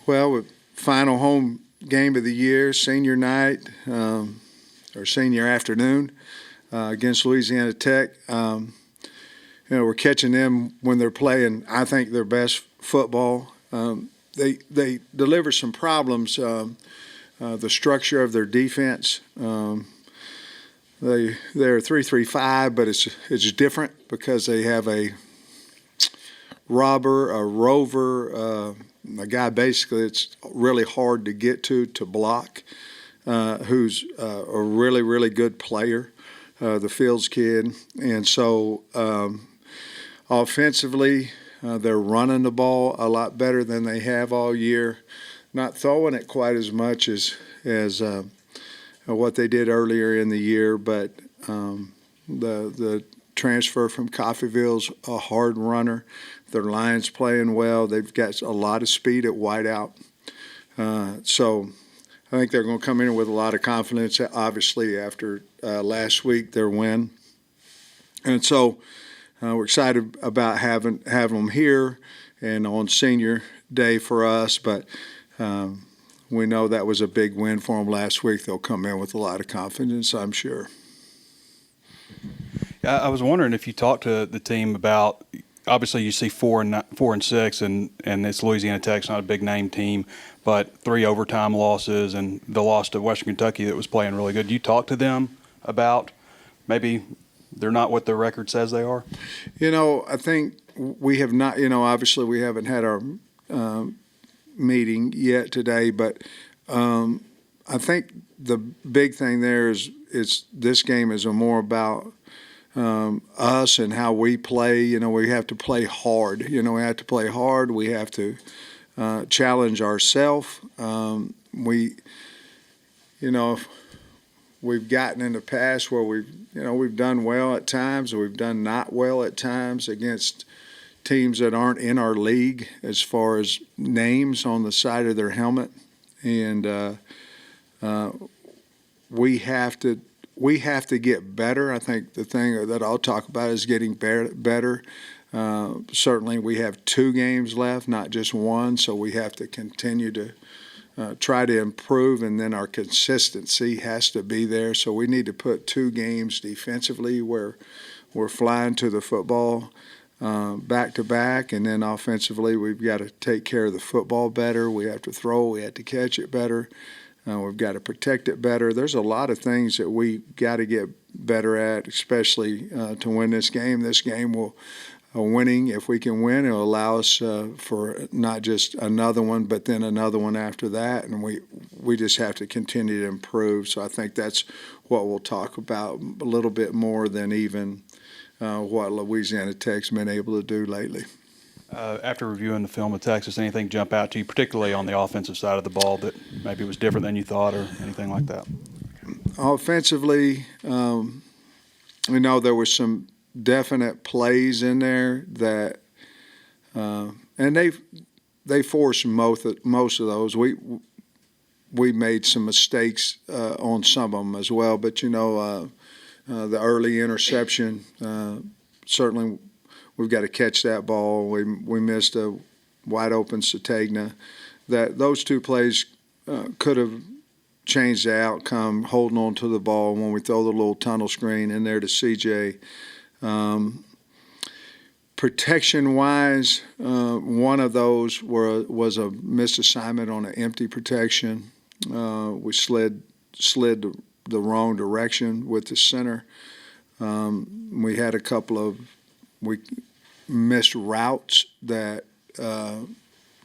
Well, final home game of the year, senior night or senior afternoon against Louisiana Tech. We're catching them when they're playing, I think, their best football. They deliver some problems. The structure of their defense. They're 3-3-5, but it's different because they have a robber, a rover, a guy basically it's really hard to get to block, who's a really, really good player, the Fields kid. And so offensively, they're running the ball a lot better than they have all year, not throwing it quite as much as what they did earlier in the year, but the transfer from Coffeyville's a hard runner. Their line's playing well. They've got a lot of speed at wideout. So I think they're going to come in with a lot of confidence, obviously, after last week, their win. And so we're excited about having them here and on senior day for us, but we know that was a big win for them last week. They'll come in with a lot of confidence, I'm sure. I was wondering if you talked to the team about, obviously you see 4-6, and it's Louisiana Tech's not a big name team, but 3 overtime losses and the loss to Western Kentucky that was playing really good. You talk to them about maybe they're not what their record says they are? I think we have not, obviously we haven't had our meeting yet today, but I think the big thing there is this game is more about us and how we play. We have to play hard. We have to play hard. We have to challenge ourselves. We've gotten in the past where we've done well at times, or we've done not well at times against teams that aren't in our league as far as names on the side of their helmet, and we have to get better. I think the thing that I'll talk about is getting better. Certainly, we have 2 games left, not just 1, so we have to continue to try to improve, and then our consistency has to be there. So we need to put 2 games defensively where we're flying to the football back to back, and then offensively we've got to take care of the football better. We have to throw, we have to catch it better. We've got to protect it better. There's a lot of things that we got to get better at, especially to win this game. This game will winning, if we can win, it'll allow us for not just another one, but then another one after that. And we just have to continue to improve. So I think that's what we'll talk about a little bit more than even what Louisiana Tech's been able to do lately. After reviewing the film of Texas, anything jump out to you, particularly on the offensive side of the ball, that maybe was different than you thought or anything like that? Offensively, we know there were some definite plays in there that, and they forced most of those. We made some mistakes on some of them as well, but the early interception, certainly we've got to catch that ball. We missed a wide open Sategna. Those 2 plays could have changed the outcome, holding on to the ball when we throw the little tunnel screen in there to CJ. Protection-wise, one of those was a missed assignment on an empty protection. We slid the wrong direction with the center. We had a couple of missed routes that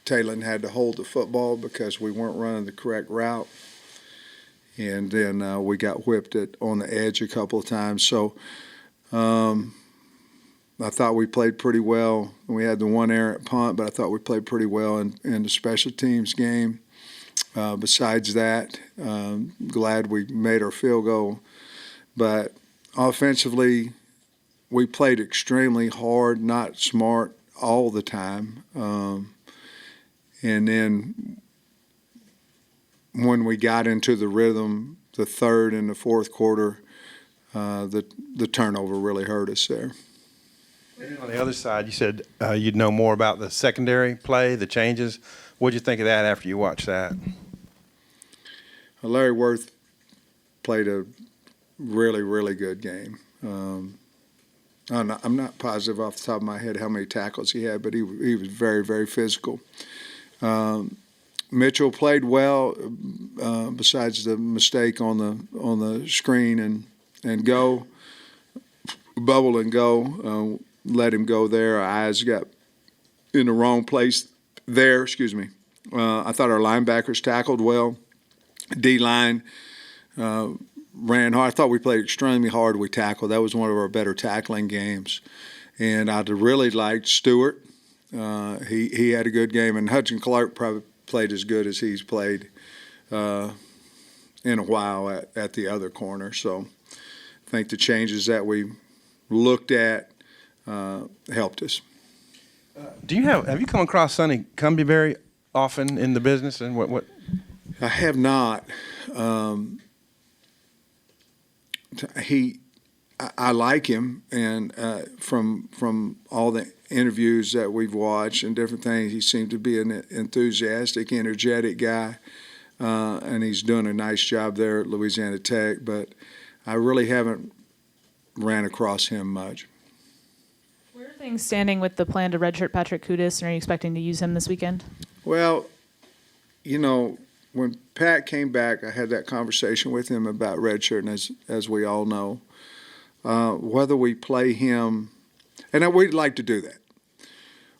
Talon had to hold the football because we weren't running the correct route. And then we got whipped on the edge a couple of times. So I thought we played pretty well. We had the 1 errant punt, but I thought we played pretty well in the special teams game. Besides that, glad we made our field goal. But offensively, we played extremely hard, not smart all the time. And then when we got into the rhythm, the third and the fourth quarter, the turnover really hurt us there. On the other side, you said you'd know more about the secondary play, the changes, What'd you think of that after you watched that? Larry Worth played a really, really good game. I'm not positive off the top of my head how many tackles he had, but he was very, very physical. Mitchell played well, besides the mistake on the screen and go, bubble and go. Let him go there. Our eyes got in the wrong place there. Excuse me. I thought our linebackers tackled well. D-line ran hard. I thought we played extremely hard. We tackled. That was one of our better tackling games. And I'd really liked Stewart. He had a good game. And Hudson Clark probably played as good as he's played in a while at the other corner. So I think the changes that we looked at helped us. Have you come across Sonny Cumbie very often in the business, and what? I have not. I like him, and from all the interviews that we've watched and different things, he seemed to be an enthusiastic, energetic guy, and he's doing a nice job there at Louisiana Tech. But I really haven't ran across him much. Where are things standing with the plan to redshirt Patrick Kudus, and are you expecting to use him this weekend? Well, when Pat came back, I had that conversation with him about redshirting, as we all know. Whether we play him, and we'd like to do that,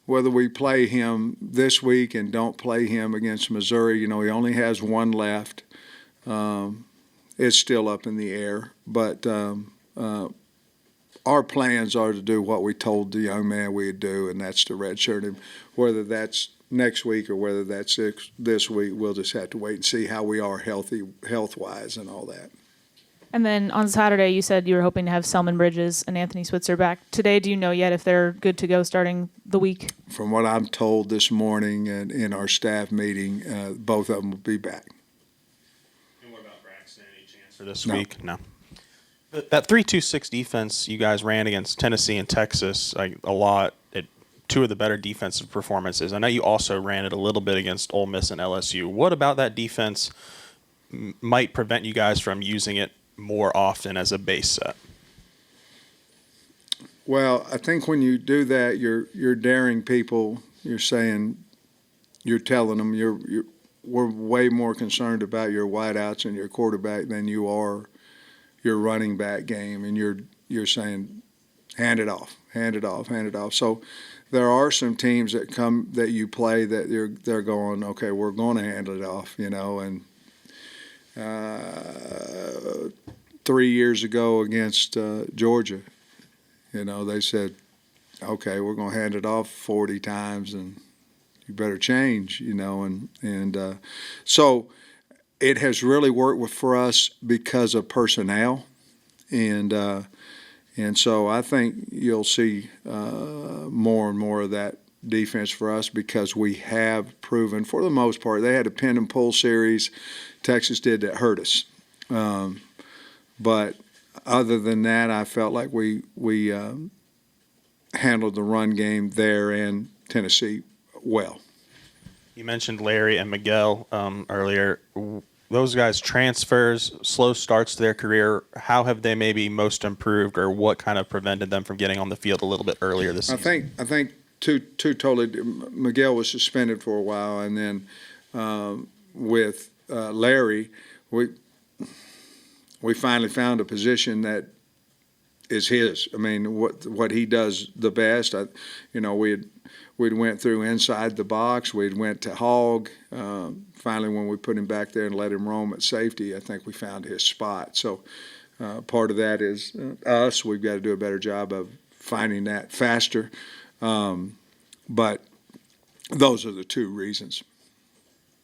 whether we play him this week and don't play him against Missouri, he only has one left. It's still up in the air. But our plans are to do what we told the young man we'd do, and that's to redshirt him. Whether that's next week or whether that's this week, we'll just have to wait and see how we are health-wise and all that. And then on Saturday, you said you were hoping to have Selman Bridges and Anthony Switzer back. Today, do you know yet if they're good to go starting the week? From what I'm told this morning and in our staff meeting, both of them will be back. And what about Braxton? Any chance for this No. week? No. That 3-2-6 defense you guys ran against Tennessee and Texas a lot. Two of the better defensive performances. I know you also ran it a little bit against Ole Miss and LSU. What about that defense might prevent you guys from using it more often as a base set? Well, I think when you do that, you're daring people. You're telling them we're way more concerned about your wideouts and your quarterback than you are your running back game, and you're saying hand it off. So there are some teams that you play that they're going, okay, we're going to handle it off, and 3 years ago against Georgia, they said, okay, we're going to hand it off 40 times and you better change, so it has really worked for us because of personnel, and so I think you'll see more and more of that defense for us because we have proven, for the most part, they had a pin and pull series Texas did that hurt us. But other than that, I felt like we handled the run game there and Tennessee well. You mentioned Larry and Miguel earlier. Those guys transfers, slow starts to their career. How have they maybe most improved, or what kind of prevented them from getting on the field a little bit earlier this season? I think two totally. Miguel was suspended for a while, and then with Larry, we finally found a position that is his. I mean, what he does the best. We'd went through inside the box. We'd went to hog. Finally, when we put him back there and let him roam at safety, I think we found his spot. So part of that is us. We've got to do a better job of finding that faster. But those are the two reasons.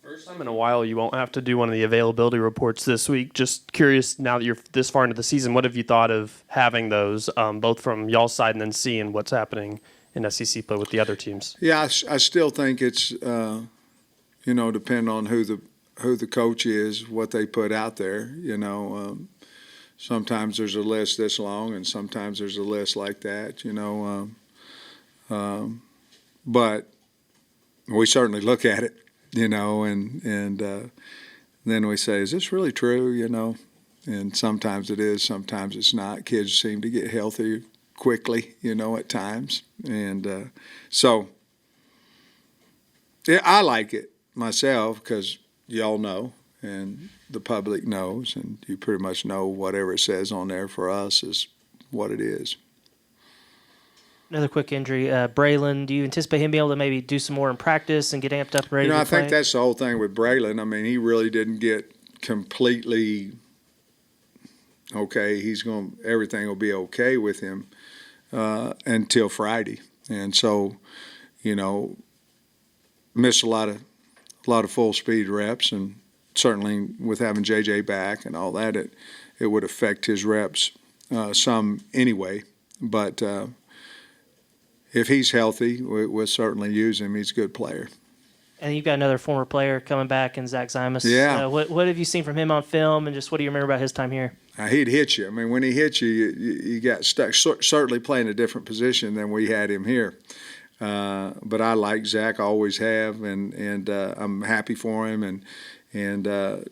First time in a while, you won't have to do one of the availability reports this week. Just curious, now that you're this far into the season, what have you thought of having those, both from y'all's side and then seeing what's happening in SEC play with the other teams? Yeah, I still think it's depend on who the coach is, what they put out there. Sometimes there's a list this long, and sometimes there's a list like that. But we certainly look at it. and then we say, is this really true, And sometimes it is, sometimes it's not. Kids seem to get healthy quickly, at times. And so yeah, I like it myself because y'all know and the public knows, and you pretty much know whatever it says on there for us is what it is. Another quick injury. Braylon, do you anticipate him being able to maybe do some more in practice and get amped up and ready to I play? think that's the whole thing with Braylon. I mean, he really didn't get completely okay. Everything will be okay with him until Friday, and so missed a lot of full speed reps, and certainly with having JJ back and all that, it would affect his reps some anyway. But if he's healthy, we'll certainly use him. He's a good player. And you've got another former player coming back in Zach Zymas. Yeah. What have you seen from him on film, and just what do you remember about his time here? He'd hit you. I mean, when he hit you, you got stuck. Certainly playing a different position than we had him here. But I like Zach, always have, and I'm happy for him. And I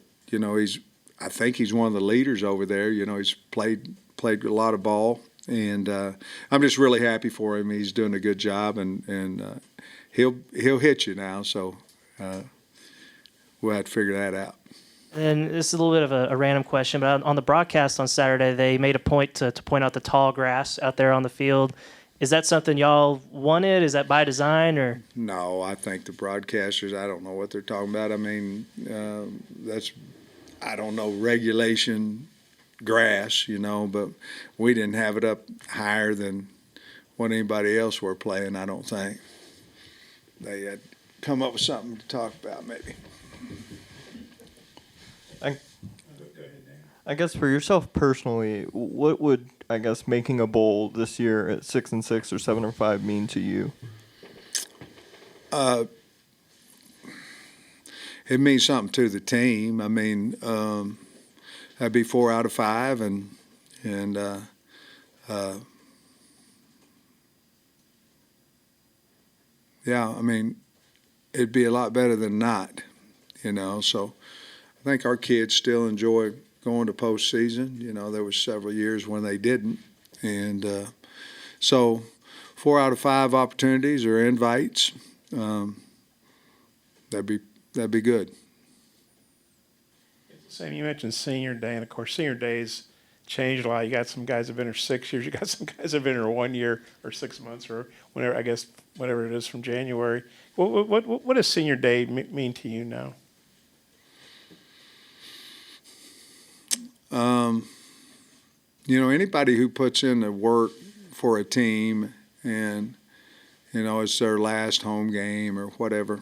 think he's one of the leaders over there. He's played a lot of ball, and I'm just really happy for him. He's doing a good job, and he'll hit you now. So we'll have to figure that out. And this is a little bit of a random question, but on the broadcast on Saturday, they made a point to point out the tall grass out there on the field. Is that something y'all wanted? Is that by design, or? No, I think the broadcasters, I don't know what they're talking about. I mean, that's, I don't know, regulation grass, but we didn't have it up higher than what anybody else were playing, I don't think. They had come up with something to talk about, maybe. I guess for yourself personally, what would making a bowl this year at 6-6 or 7-5 mean to you? It means something to the team. I mean, that'd be 4 out of 5, and yeah, I mean, it'd be a lot better than not, So I think our kids still enjoy going to postseason. There was several years when they didn't, and so 4 out of 5 opportunities or invites, that'd be good. Sam, you mentioned senior day, and of course, senior days changed a lot. You got some guys that have been here 6 years. You got some guys that have been here 1 year or 6 months or whatever. I guess whatever it is from January. What does senior day mean to you now? Anybody who puts in the work for a team and, it's their last home game or whatever,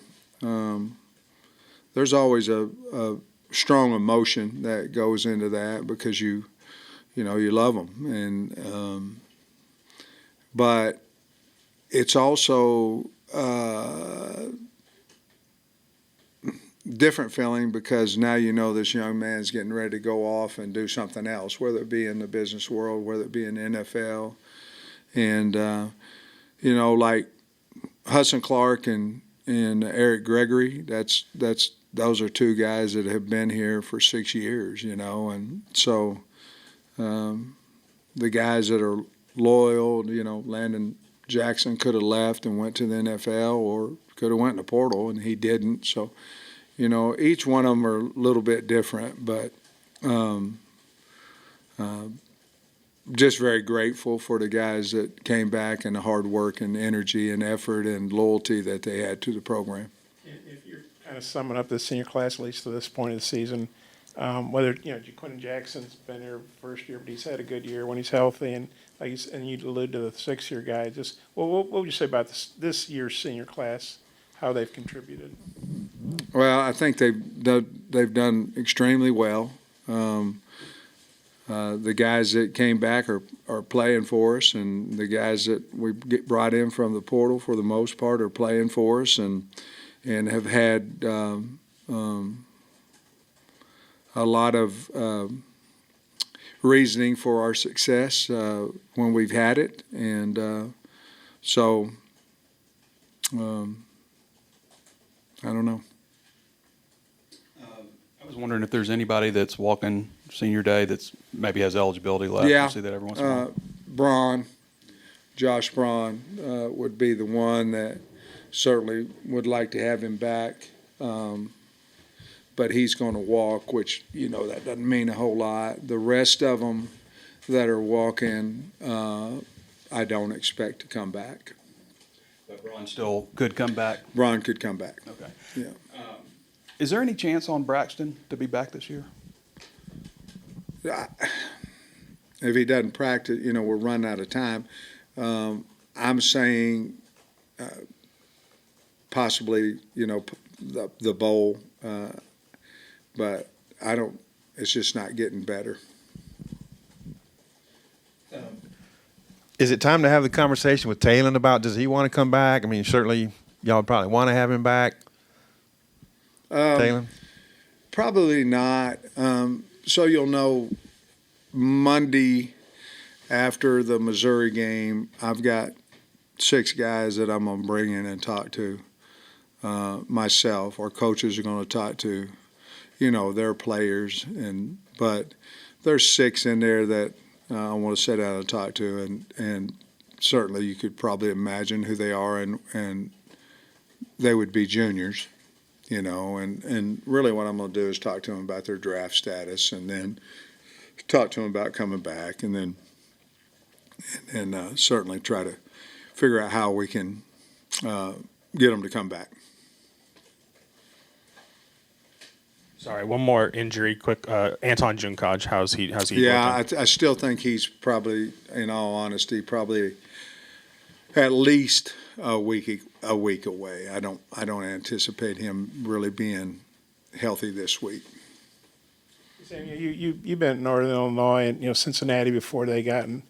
there's always a strong emotion that goes into that because you love them. And, but it's also different feeling because now this young man's getting ready to go off and do something else, whether it be in the business world, whether it be in the NFL. And, like Hudson Clark and Eric Gregory, those are 2 guys that have been here for 6 years, and so the guys that are loyal, Landon Jackson could have left and went to the NFL or could have went in the portal, and he didn't. So, each one of them are a little bit different, but just very grateful for the guys that came back and the hard work and energy and effort and loyalty that they had to the program. If you're kind of summing up the senior class, at least to this point of the season, whether Quentin Jackson's been here first year, but he's had a good year when he's healthy, and and you alluded to the 6-year guy. Just what would you say about this year's senior class? How they've contributed? Well, I think they've done extremely well. The guys that came back are playing for us, and the guys that we brought in from the portal for the most part are playing for us, and have had a lot of reasoning for our success when we've had it, and so I don't know. was wondering if there's anybody that's walking senior day that's maybe has eligibility left. Yeah. You see that every once in a while. Braun, Josh Braun would be the one that certainly would like to have him back. But he's going to walk, which, that doesn't mean a whole lot. The rest of them that are walking, I don't expect to come back. But Braun still could come back. Braun could come back. Okay. Yeah. Is there any chance on Braxton to be back this year? If he doesn't practice, we're running out of time. I'm saying possibly, the bowl, but I don't. It's just not getting better. Is it time to have the conversation with Talon about does he want to come back? I mean, certainly y'all probably want to have him back. Talon? Probably not. So you'll know Monday after the Missouri game, I've got 6 guys that I'm going to bring in and talk to myself. Our coaches are going to talk to, their players. But there's 6 in there that I want to sit down and talk to. And certainly you could probably imagine who they are, and they would be juniors. And really what I'm going to do is talk to them about their draft status, and then talk to them about coming back, and then certainly try to figure out how we can get them to come back. Sorry, one more injury, quick. Anton Junkaj, how's he? Yeah, looking? I still think he's probably, in all honesty, probably at least a week away. I don't anticipate him really being healthy this week. Sam, you've been in Northern Illinois and Cincinnati before they got in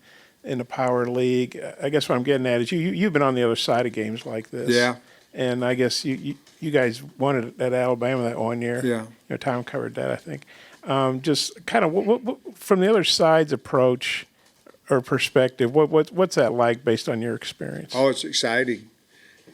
the Power League. I guess what I'm getting at is you've been on the other side of games like this. Yeah. And I guess you guys won it at Alabama that one year. Yeah. Tom covered that, I think. Just kind of what from the other side's approach or perspective, what's that like based on your experience? Oh, it's exciting.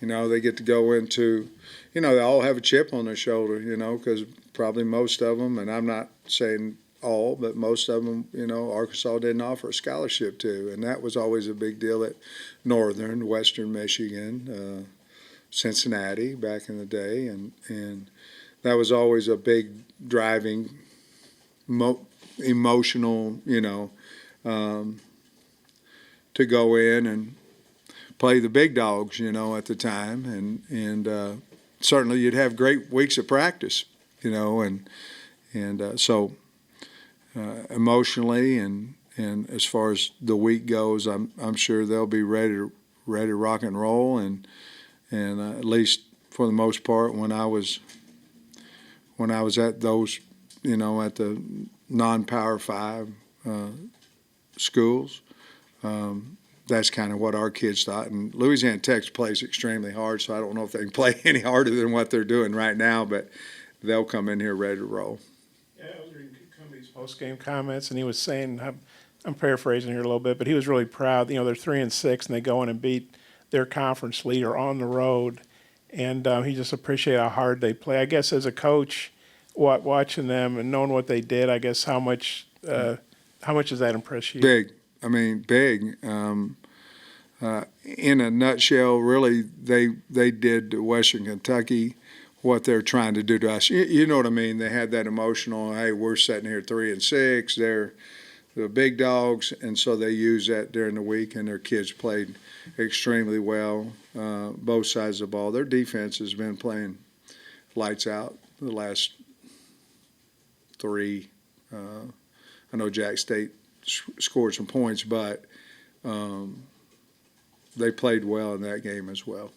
They get to go into, they all have a chip on their shoulder, because probably most of them, and I'm not saying all, but most of them, Arkansas didn't offer a scholarship to. And that was always a big deal at Northern, Western Michigan, Cincinnati back in the day. And that was always a big driving, emotional, to go in and play the big dogs, at the time. And certainly you'd have great weeks of practice, so emotionally and as far as the week goes, I'm sure they'll be ready to rock and roll, and at least for the most part, when I was at those, at the non-Power 5 schools, that's kind of what our kids thought. And Louisiana Tech plays extremely hard, so I don't know if they can play any harder than what they're doing right now, but they'll come in here ready to roll. Yeah, I was reading Cumbie's post-game comments, and he was saying, I'm paraphrasing here a little bit, but he was really proud. They're 3-6, and they go in and beat their conference leader on the road, and he just appreciated how hard they play. I guess as a coach, watching them and knowing what they did, I guess how much does that impress you? Big. I mean, big. In a nutshell, really, they did to Western Kentucky what they're trying to do to us. You know what I mean? They had that emotional, hey, we're sitting here 3-6. They're the big dogs, and so they used that during the week, and their kids played extremely well, both sides of the ball. Their defense has been playing lights out the last 3. I know Jack State scored some points, but they played well in that game as well.